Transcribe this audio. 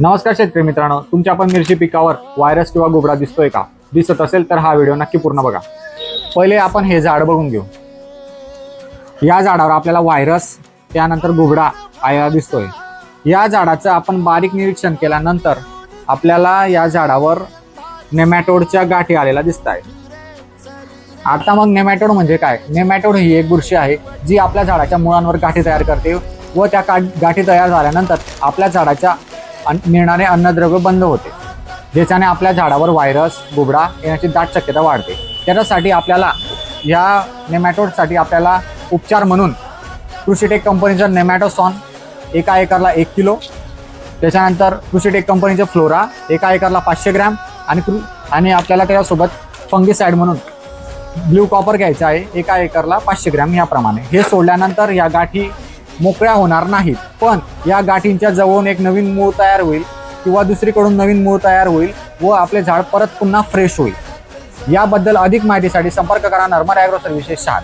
नमस्कार शेतकरी मित्रांनो, तुमच्या पण मिरची पिकावर व्हायरस किंवा गुबडा दिसतोय का? दिसत असेल तर हा व्हिडिओ नक्की पूर्ण बघा. पहिले आपण हे झाड बघून घेऊ. या झाडावर आपल्याला व्हायरस त्यानंतर गुबडा आलेला दिसतोय. या झाडाचं आपण बारीक निरीक्षण केल्यानंतर आपल्याला या झाडावर नेमॅटोडच्या गाठी आलेल्या दिसत आहे. आता मग नेमॅटोड म्हणजे काय? नेमॅटोड ही एक बुरशी आहे जी आपल्या झाडाच्या मुळांवर गाठी तयार करते व त्या गाठी तयार झाल्यानंतर आपल्या झाडाच्या मिळणारे अन्नद्रव्य बंद होते, ज्याच्याने आपल्या झाडावर व्हायरस गुबडा येण्याची दाट शक्यता वाढते. त्याच्यासाठी आपल्याला या नेमॅटोडसाठी आपल्याला उपचार म्हणून कृषीटेक कंपनीचं नेमॅटोसॉन एका एकरला 1 किलो, त्याच्यानंतर कृषीटेक कंपनीचं फ्लोरा एका एकरला 500 ग्रॅम आणि आपल्याला त्याच्यासोबत फंगिसाइड म्हणून ब्ल्यू कॉपर घ्यायचं आहे एका एकरला 500 ग्रॅम याप्रमाणे. हे सोडल्यानंतर या गाठी मोकळ्या होणार नाहीत, पण या गाठींच्या जवळून एक नवीन मूळ तयार होईल किंवा दुसरीकडून नवीन मूळ तयार होईल व आपले झाड परत पुन्हा फ्रेश होईल. याबद्दल अधिक माहितीसाठी संपर्क करा नर्मदा ॲग्रो सर्व्हिसेस 6.